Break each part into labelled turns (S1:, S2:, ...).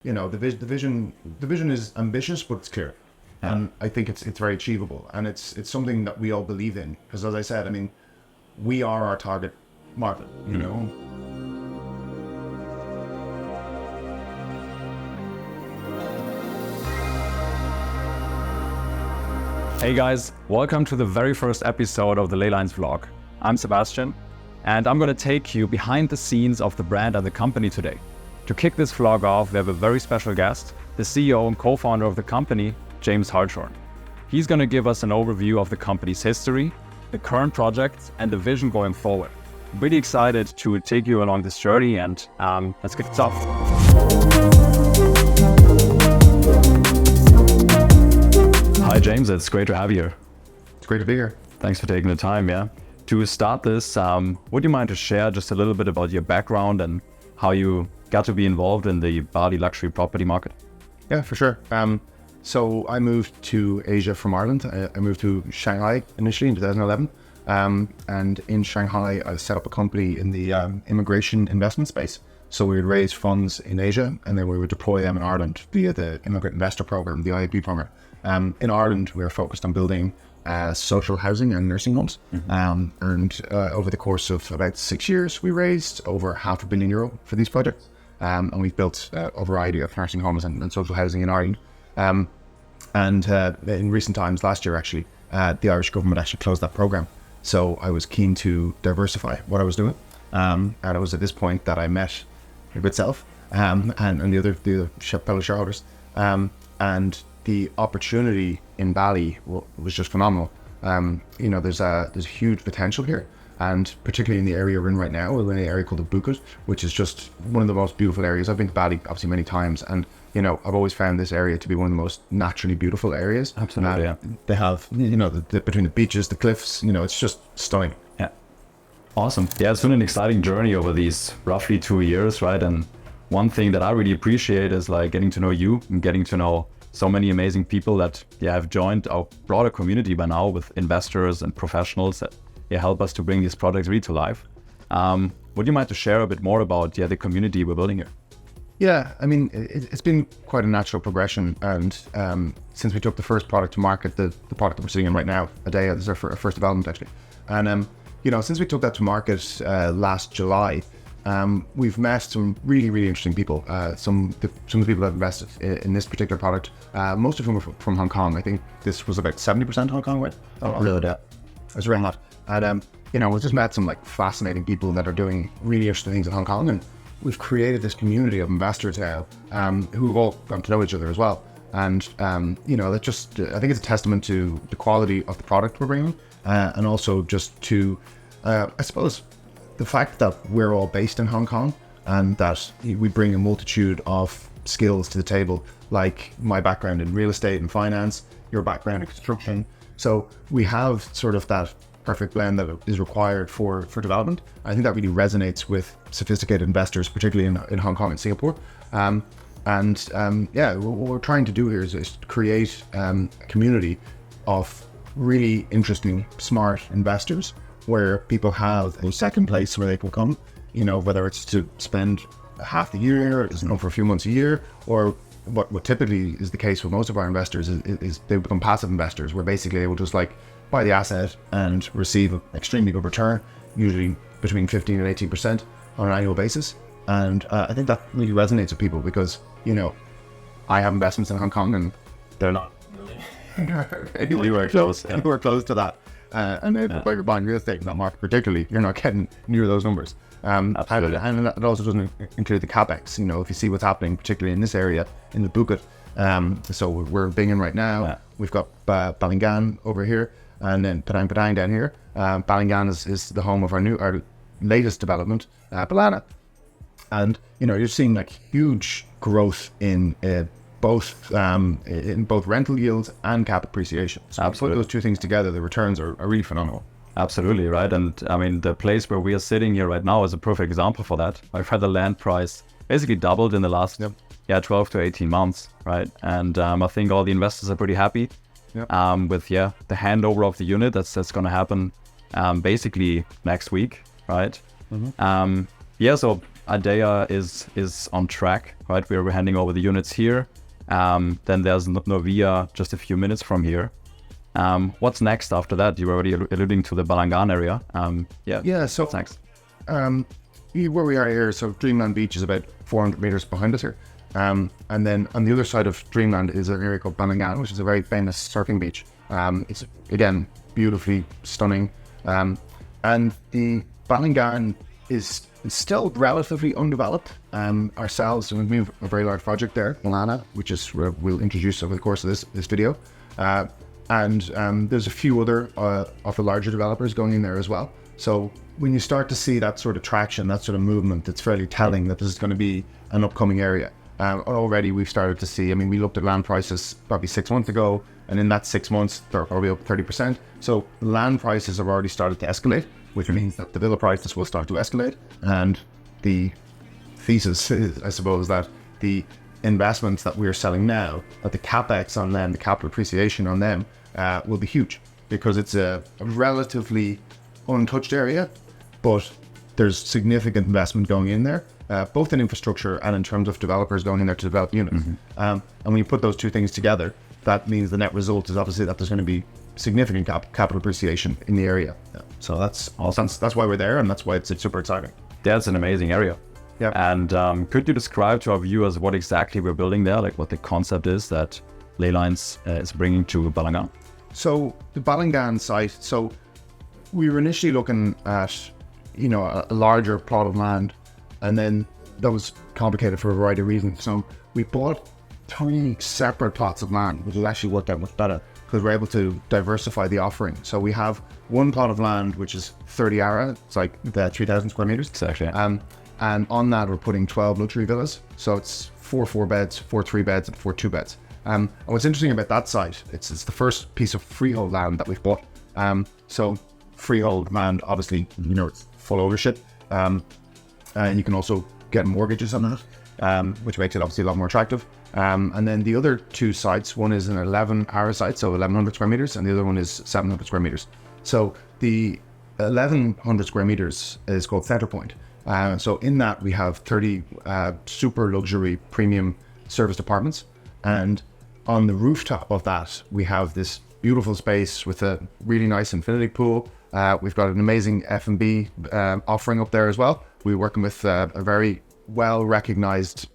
S1: the vision is ambitious, but it's clear.
S2: Yeah.
S1: And I think it's very achievable, and it's something that we all believe in. Because as I said, I mean, we are our target market, you know.
S2: Hey guys, welcome to the very first episode of the LeyLines vlog. I'm Sebastian, and I'm going to take you behind the scenes of the brand and the company today. To kick this vlog off, we have a very special guest, the CEO and co-founder of the company, James Hartshorn. He's going to give us an overview of the company's history, the current projects, and the vision going forward. I'm really excited to take you along this journey, and let's kick it off. Hi James, it's great to have you here.
S1: It's great to be here.
S2: Thanks for taking the time, yeah. To start this, would you mind to share just a little bit about your background and how you got to be involved in the Bali luxury property market?
S1: Yeah, for sure. So I moved to Asia from Ireland. I moved to Shanghai initially in 2011. And in Shanghai, I set up a company in the immigration investment space. So we would raise funds in Asia, and then we would deploy them in Ireland via the Immigrant Investor Program, the IIP program. In Ireland, we were focused on building social housing and nursing homes. And over the course of about 6 years, we raised over €500 million for these projects. And we've built a variety of nursing homes and social housing in Ireland. And in recent times, last year actually, the Irish government actually closed that program. So I was keen to diversify what I was doing. And it was at this point that I met your good self and the other fellow shareholders. And the opportunity in Bali was just phenomenal. There's a huge potential here, and particularly in the area we're in right now, we're in an area called the Bukit, which is just one of the most beautiful areas. I've been to Bali obviously many times, and I've always found this area to be one of the most naturally beautiful areas.
S2: Absolutely, yeah.
S1: They have between the beaches, the cliffs, it's just stunning.
S2: Yeah, awesome. Yeah, it's been an exciting journey over these roughly 2 years, right? And one thing that I really appreciate is like getting to know you and getting to know so many amazing people that have joined our broader community by now, with investors and professionals that help us to bring these projects really to life. Would you mind to share a bit more about the community we're building here?
S1: Yeah, I mean, it's been quite a natural progression, and since we took the first product to market, the product that we're sitting in right now, Adea, this is our first development actually, and since we took that to market last July, we've met some really, really interesting people. Some of the people that have invested in this particular product, most of whom are from Hong Kong. I think this was about 70% Hong Kong, right?
S2: Oh, really? Yeah.
S1: It was around that. And we've just met some like fascinating people that are doing really interesting things in Hong Kong, and we've created this community of investors now who've all gotten to know each other as well. And that just, I think it's a testament to the quality of the product we're bringing, and also just to, I suppose, the fact that we're all based in Hong Kong and that we bring a multitude of skills to the table, like my background in real estate and finance, your background in construction. So we have sort of that perfect blend that is required for development. I think that really resonates with sophisticated investors, particularly in Hong Kong and Singapore. What we're trying to do here is create a community of really interesting, smart investors, where people have a second place where they can come, whether it's to spend half the year, for a few months a year, or what typically is the case with most of our investors is they become passive investors, where basically they will just like buy the asset and receive an extremely good return, usually between 15 and 18% on an annual basis. And I think that really resonates with people because, I have investments in Hong Kong and they're not anywhere close to that. And if you're buying real estate in that market particularly, you're not getting near those numbers.
S2: Absolutely.
S1: And it also doesn't include the capex. If you see what's happening, particularly in this area, in the Bukit. So we're big in right now.
S2: Yeah.
S1: We've got Balingan over here, and then Padang down here. Balingan is the home of our latest development, Bellana. And you're seeing like huge growth in both rental yields and cap appreciation. So
S2: absolutely.
S1: Put those two things together, the returns are really phenomenal.
S2: Absolutely, right? And I mean, the place where we are sitting here right now is a perfect example for that. I've had the land price basically doubled in the last 12 to 18 months, right? And I think all the investors are pretty happy with the handover of the unit that's going to happen basically next week, right?
S1: Mm-hmm.
S2: So Idea is on track, right? We're handing over the units here. Then there's Novia just a few minutes from here. What's next after that? You were already alluding to the Balangan area.
S1: So
S2: what's next?
S1: Where we are here, so Dreamland Beach is about 400 meters behind us here. And then on the other side of Dreamland is an area called Balangan, which is a very famous surfing beach. It's, again, beautifully stunning. And the Balangan is still relatively undeveloped. Ourselves, we have a very large project there, Bellana, which is we'll introduce over the course of this video. And there's a few other of the larger developers going in there as well. So when you start to see that sort of traction, that sort of movement, it's fairly telling that this is going to be an upcoming area. Already we've started to see, we looked at land prices probably 6 months ago, and in that 6 months, they're probably up 30%. So land prices have already started to escalate, which means that the villa prices will start to escalate. And the thesis is, I suppose, that the investments that we're selling now, that the capex on them, the capital appreciation on them, will be huge, because it's a relatively untouched area, but there's significant investment going in there, both in infrastructure and in terms of developers going in there to develop units. And when you put those two things together, that means the net result is obviously that there's going to be significant capital appreciation in the area. So that's awesome. That's why we're there, and that's why it's super exciting.
S2: That's an amazing area.
S1: Yeah.
S2: And could you describe to our viewers what exactly we're building there, like what the concept is that LeyLines is bringing to Balangan?
S1: So the Balangan site, so we were initially looking at, a larger plot of land, and then that was complicated for a variety of reasons. So we bought tiny separate plots of land, which has actually worked out much better because we're able to diversify the offering. So we have one plot of land, which is 30 ara, it's like 3,000 square meters.
S2: Exactly.
S1: And on that, we're putting 12 luxury villas. So it's 4 4-beds, 4 3-beds, and 4 2-beds. And what's interesting about that site, it's the first piece of freehold land that we've bought. So freehold land, obviously, it's full ownership. And you can also get mortgages on that, which makes it obviously a lot more attractive. And then the other two sites, one is an 11 ara site, so 1,100 square meters, and the other one is 700 square meters. So the 1,100 square meters is called Center Point. So in that we have 30 super luxury premium serviced apartments, and on the rooftop of that we have this beautiful space with a really nice infinity pool. We've got an amazing F&B offering up there as well. We're working with a very well recognized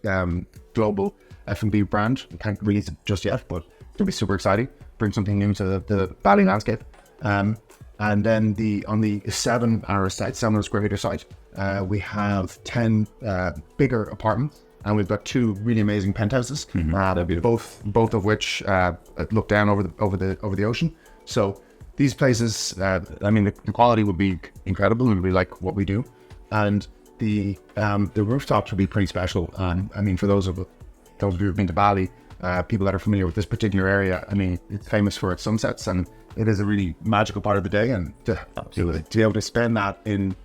S1: global F&B brand. We can't release it just yet, but it'll be super exciting. Bring something new to the Bali landscape. And then on the 7 ara site, 700 square meter site, we have 10 bigger apartments, and we've got 2 really amazing penthouses. Both of which look down over the ocean. So these places, the quality would be incredible. It would be like what we do, and the rooftops would be pretty special. For those of you who've been to Bali, people that are familiar with this particular area, it's famous for its sunsets, and it is a really magical part of the day. And to be able to spend that in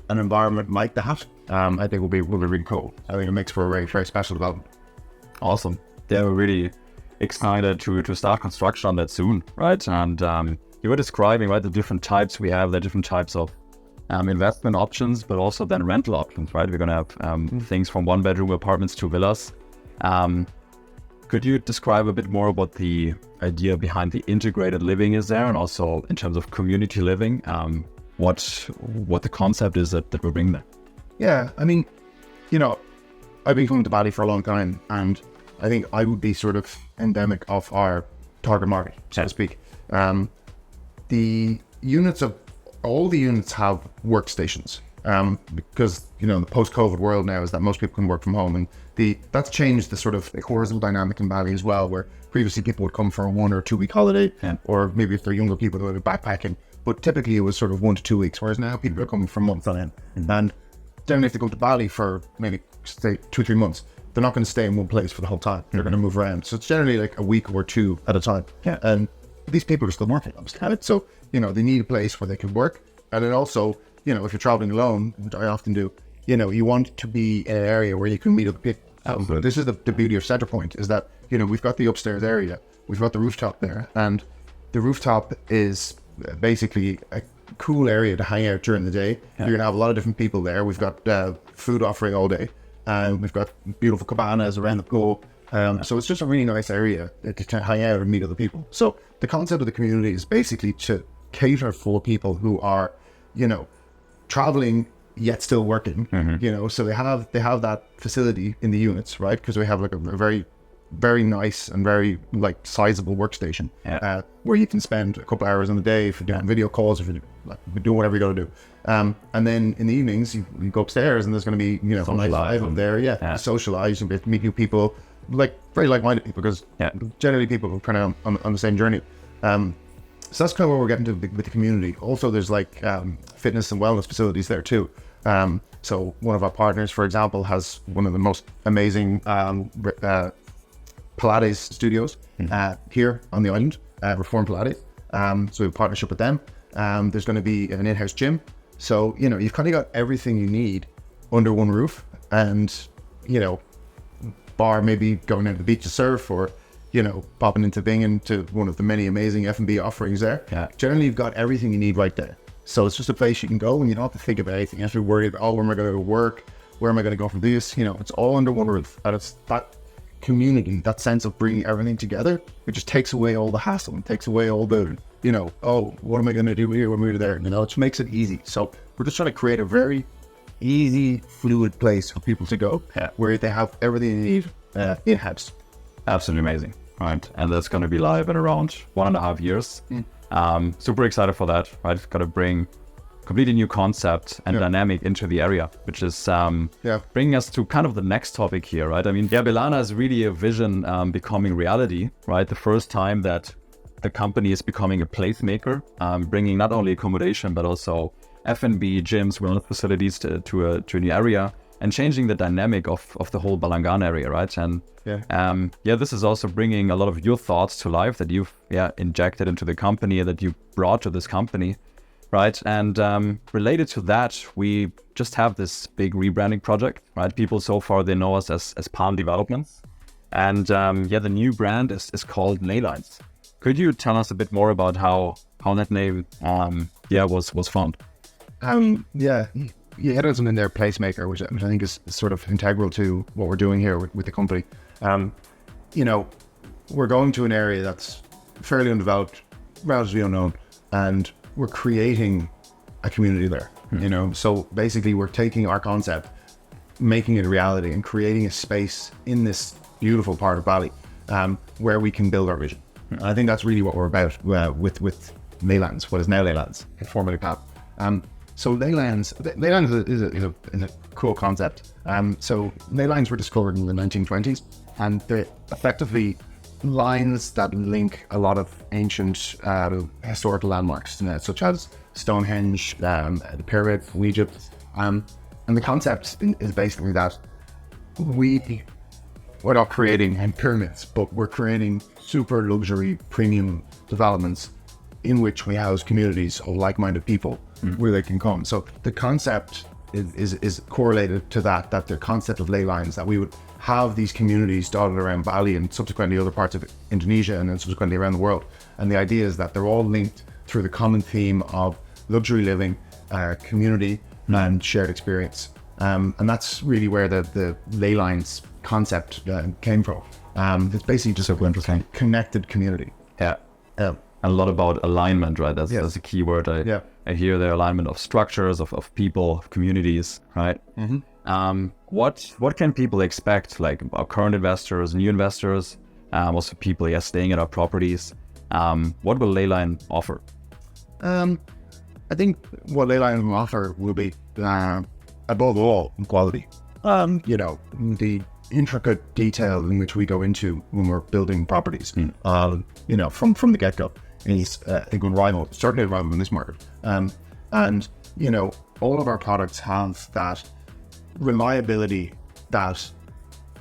S1: an environment like that, I think will be really cool. I think it makes for a very, very special development.
S2: Awesome. They were really excited to start construction on that soon, right? And you were describing, right, the different types we have, the different types of investment options, but also then rental options, right? We're going to have things from 1-bedroom apartments to villas. Could you describe a bit more about the idea behind the integrated living is there, and also in terms of community living, what the concept is that we bring there?
S1: Yeah, I've been coming to Bali for a long time, and I think I would be sort of endemic of our target market, so to speak. All the units have workstations, because the post-COVID world now is that most people can work from home, and that's changed the sort of horizontal dynamic in Bali as well, where previously people would come for a 1 or 2 week holiday, or maybe if they're younger people they would be backpacking, but typically it was sort of 1 to 2 weeks, whereas now people are coming for months on end. And then if they go to Bali for maybe stay 2 or 3 months, they're not going to stay in one place for the whole time. They're going to move around. So it's generally like a week or 2 at a time. Yeah. And these people are still working, so they need a place where they can work. And then also, if you're traveling alone, which I often do, you want to be in an area where you can meet other people. This is the beauty of Center Point, is that we've got the upstairs area, we've got the rooftop there, and the rooftop is basically cool area to hang out during the day. You're going to have a lot of different people there. We've got food offering all day. We've got beautiful cabanas around the pool. So it's just a really nice area to hang out and meet other people. So the concept of the community is basically to cater for people who are, traveling yet still working. So they have that facility in the units, right? Because we have like a very, very nice and very like sizable workstation where you can spend a couple hours on the day for doing video calls, if you're like doing whatever you got to do. And then in the evenings you go upstairs and there's going to be a nice live up there, socialize and meet new people, like very like-minded people, because generally people are kind of on the same journey. So that's kind of where we're getting to with the community. Also, there's like fitness and wellness facilities there too. So one of our partners, for example, has one of the most amazing Pilates studios here on the island, Reform Pilates. So we have a partnership with them. There's going to be an in-house gym. So, you've kind of got everything you need under one roof, and, bar maybe going down to the beach to surf, or, popping into Bingen to one of the many amazing F&B offerings there. Generally, you've got everything you need right there. So it's just a place you can go and you don't have to think about anything. You have to worry about, where am I going to go to work? Where am I going to go from this? It's all under one roof. And it's that community, that sense of bringing everything together, it just takes away all the hassle and takes away all the, what am I going to do here when we're there? It just makes it easy. So we're just trying to create a very easy, fluid place for people to go where they have everything they need in-house.
S2: Absolutely amazing. Right. And that's going to be live in around 1.5 years. Super excited for that. Right. It's going to bring completely new concept and dynamic into the area, which is bringing us to kind of the next topic here, right? I mean, Bellana is really a vision becoming reality, right? The first time that the company is becoming a placemaker, bringing not only accommodation, but also F&B, gyms, wellness facilities to a new area, and changing the dynamic of the whole Balangan area, right? And this is also bringing a lot of your thoughts to life that you've injected into the company, that you brought to this company, right? And related to that, we just have this big rebranding project, right? People so far, they know us as Palm Developments. And the new brand is called LeyLines. Could you tell us a bit more about how that name was found?
S1: You had something in there, placemaker, which I think is sort of integral to what we're doing here with the company. We're going to an area that's fairly undeveloped, relatively unknown, and we're creating a community there. So basically we're taking our concept, making it a reality, and creating a space in this beautiful part of Bali where we can build our vision. And I think that's really what we're about with LeyLines, what is now LeyLines, formerly PAP. So LeyLines is a cool concept. So LeyLines were discovered in the 1920s, and they're effectively lines that link a lot of ancient historical landmarks, such as Stonehenge, the pyramid from Egypt. And the concept is basically that we're not creating pyramids, but we're creating super luxury premium developments in which we house communities of like-minded people where they can come. So the concept is correlated to that the concept of LeyLines, that we would have these communities dotted around Bali and subsequently other parts of Indonesia and then subsequently around the world. And the idea is that they're all linked through the common theme of luxury living, community and shared experience. And that's really where the LeyLines concept came from. It's basically just a connected community.
S2: A lot about alignment, right? That's a key word. I hear the alignment of structures, of people, of communities, right? What can people expect, like our current investors, new investors, also people staying at our properties? What will LeyLine offer?
S1: I think what LeyLine will offer will be above all quality. The intricate detail in which we go into when we're building properties, from the get-go. I think certainly rival in this market. And all of our products have that reliability, that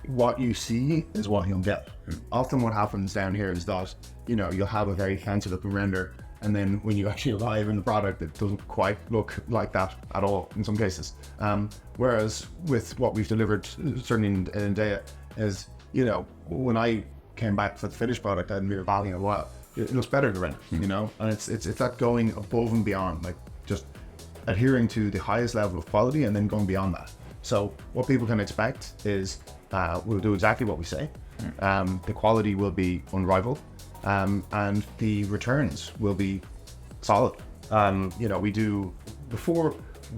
S1: what you see is what you'll get. Often what happens down here is that, you'll have a very fancy looking render, and then when you actually arrive in the product, it doesn't quite look like that at all in some cases. Whereas with what we've delivered, certainly in India, is, when I came back for the finished product, I hadn't been in Bali in a while. It looks better to rent, and it's that going above and beyond. Like, just adhering to the highest level of quality and then going beyond that. So what people can expect is we'll do exactly what we say. The quality will be unrivaled, and the returns will be solid. We do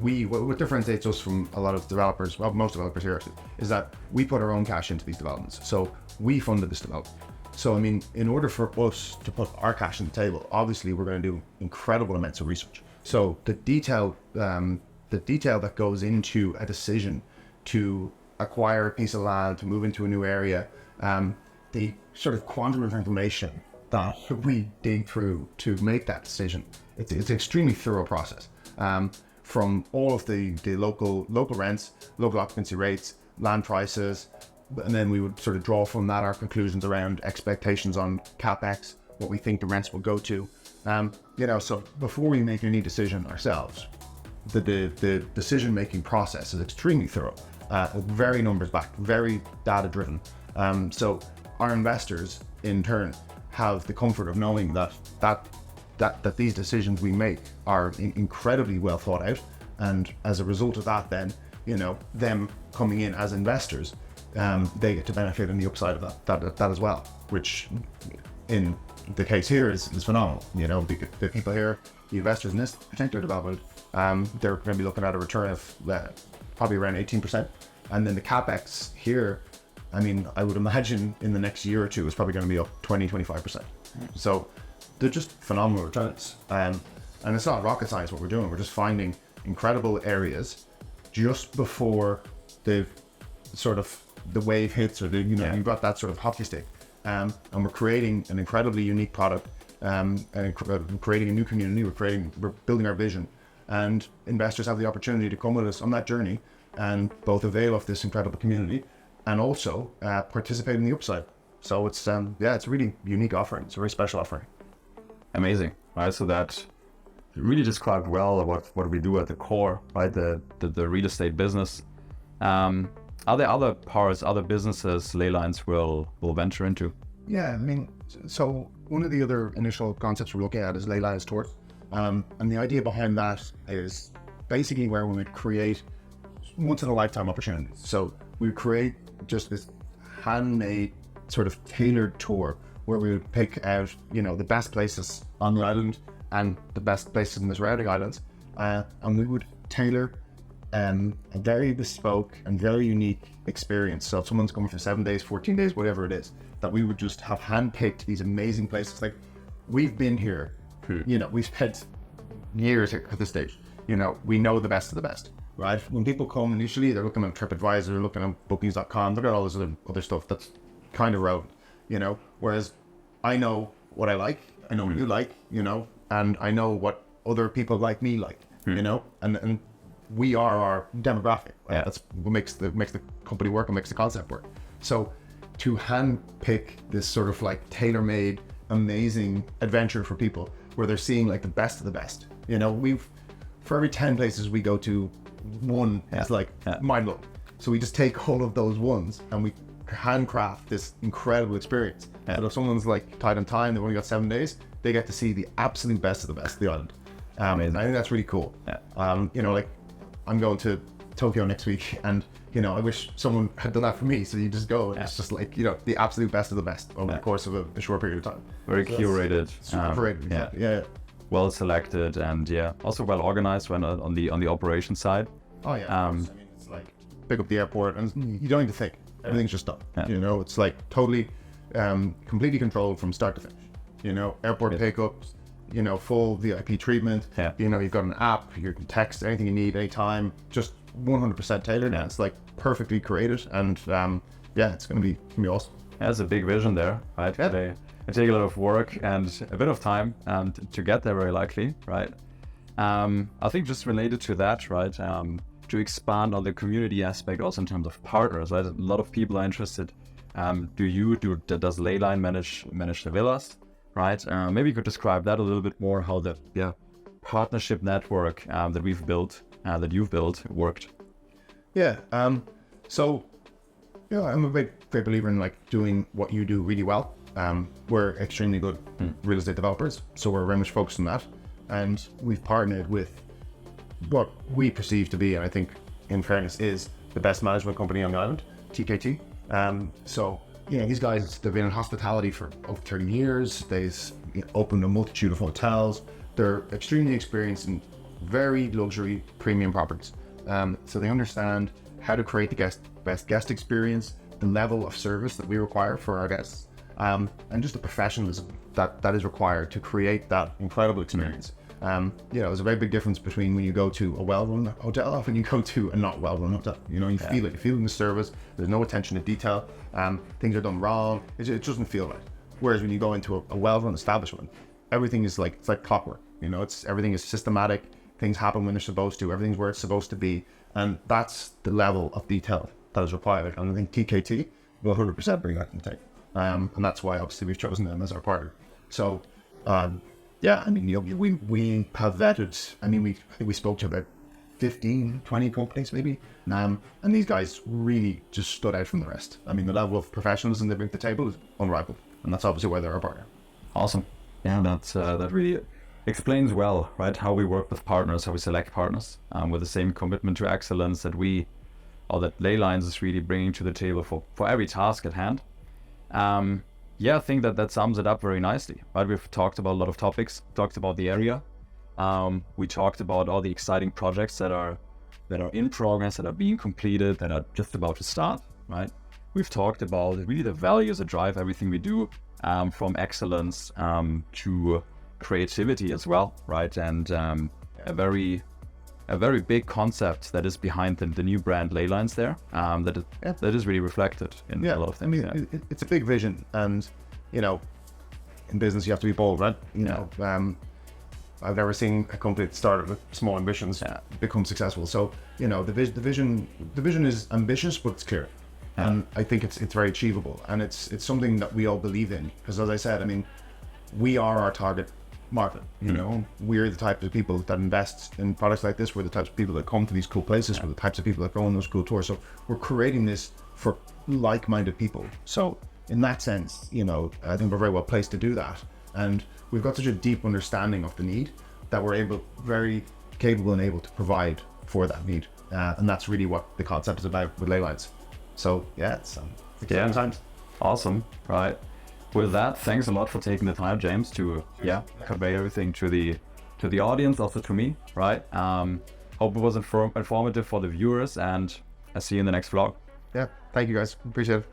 S1: what differentiates us from a lot of developers, well, most developers here actually, is that we put our own cash into these developments. So we funded this development. So, I mean, in order for us to put our cash on the table, obviously we're going to do incredible amounts of research. So the detail that goes into a decision to acquire a piece of land, to move into a new area, the sort of quantum of information that we dig through to make that decision, it's an extremely thorough process. From all of the local rents, local occupancy rates, land prices, and then we would sort of draw from that our conclusions around expectations on CapEx, what we think the rents will go to. So before we make any decision ourselves, the decision-making process is extremely thorough, very numbers backed, very data-driven. So our investors, in turn, have the comfort of knowing that these decisions we make are incredibly well thought out, and as a result of that, then them coming in as investors, they get to benefit in the upside of that as well, which in the case here is phenomenal. The people here, the investors in this particular development, they're going to be looking at a return of probably around 18%, and then the capex here, I mean, I would imagine in the next year or two is probably going to be up 20-25%. So they're just phenomenal returns, and it's not rocket science what we're doing. We're just finding incredible areas just before the wave hits, or you've got that sort of hockey stick, and we're creating an incredibly unique product, and creating a new community. We're building our vision, and investors have the opportunity to come with us on that journey and both avail of this incredible community and also participate in the upside. So it's it's a really unique offering. It's a very special offering.
S2: Amazing, right? So that really described well what we do at the core, right? The real estate business. Are there other parts, other businesses LeyLines will venture into?
S1: Yeah, I mean, so one of the other initial concepts we're looking at is LeyLines Tour, and the idea behind that is basically where we would create once-in-a-lifetime opportunities. So we would create just this handmade, sort of tailored tour where we would pick out, the best places on the island and the best places in the surrounding islands, and we would tailor a very bespoke and very unique experience. So if someone's coming for 7 days, 14 days, whatever it is, that we would just have handpicked these amazing places. Like, we've been here, we've spent years here at this stage. We know the best of the best, right? When people come initially, they're looking at TripAdvisor, they're looking at bookings.com, they're at all this other stuff that's kind of relevant, whereas I know what I like, I know what you like, and I know what other people like me like, and we are our demographic. Right?
S2: Yeah.
S1: That's what makes the company work and makes the concept work. So to hand pick this sort of like tailor-made, amazing adventure for people where they're seeing like the best of the best. For every 10 places we go to, one is like mind-blowing. So we just take all of those ones and we handcraft this incredible experience.
S2: Yeah.
S1: So if someone's like tight on time, they've only got 7 days, they get to see the absolute best of the best of the island. And I think that's really cool.
S2: Yeah.
S1: I'm going to Tokyo next week, and I wish someone had done that for me. So you just go, and it's just like the absolute best of the best over the course of a short period of time.
S2: Very curated,
S1: Yeah.
S2: Well selected, and also well organized when on the operation side.
S1: Oh yeah. It's like pick up the airport, and you don't even think. Everything's just done. Yeah. It's like totally, completely controlled from start to finish. Airport pickups. Full VIP treatment.
S2: Yeah.
S1: You've got an app, you can text anything you need anytime, just 100% tailored.
S2: Yeah.
S1: It's like perfectly created, and it's gonna be awesome.
S2: There's a big vision there, right?
S1: Yeah.
S2: It take a lot of work and a bit of time to get there, very likely, right? I think just related to that, right? To expand on the community aspect, also in terms of partners, right? A lot of people are interested. Does LeyLine manage the villas? Right, maybe you could describe that a little bit more, how the partnership network that we've built, that you've built, worked.
S1: Yeah, so I'm a big believer in like doing what you do really well. We're extremely good real estate developers, so we're very much focused on that, and we've partnered with what we perceive to be, and I think in fairness is the best management company on the island, TKT. So these guys, they've been in hospitality for over 30 years. They've opened a multitude of hotels. They're extremely experienced in very luxury premium properties. So they understand how to create the best guest experience, the level of service that we require for our guests, and just the professionalism that is required to create that incredible experience. There's a very big difference between when you go to a well-run hotel and when you go to a not well-run hotel. You feel it. You feel it in the service. There's no attention to detail. Things are done wrong. It doesn't feel right. Whereas when you go into a well-run establishment, everything is it's like clockwork. Everything is systematic. Things happen when they're supposed to. Everything's where it's supposed to be, and that's the level of detail that is required. And I think TKT will 100% bring that to the table. And that's why obviously we've chosen them as our partner. So. We have vetted. I think we spoke to about 15, 20 companies maybe. And these guys really just stood out from the rest. The level of professionalism they bring to the table is unrivaled, and that's obviously why they're our partner.
S2: Awesome. Yeah, that really explains well, right, how we work with partners, how we select partners, with the same commitment to excellence that that LeyLines is really bringing to the table for every task at hand. I think that sums it up very nicely, right? We've talked about a lot of topics, talked about the area. We talked about all the exciting projects that are in progress, that are being completed, that are just about to start, right? We've talked about really the values that drive everything we do, from excellence to creativity as well, right? And a very big concept that is behind the new brand LeyLines there, that is really reflected in a lot of things.
S1: It's a big vision, and in business you have to be bold, right? I've never seen a company that started with small ambitions become successful. So the vision is ambitious, but it's clear, and I think it's very achievable, and it's something that we all believe in, because as I said, we are our target market. We're the types of people that invest in products like this. We're the types of people that come to these cool places. We're the types of people that go on those cool tours. So we're creating this for like-minded people. So in that sense, I think we're very well placed to do that. And we've got such a deep understanding of the need that we're very capable and able to provide for that need. And that's really what the concept is about with LeyLines. So it's exciting times.
S2: Awesome, right? With that, thanks a lot for taking the time, James, to convey everything to the audience, also to me, right? Hope it was informative for the viewers, and I'll see you in the next vlog.
S1: Yeah, thank you guys. Appreciate it.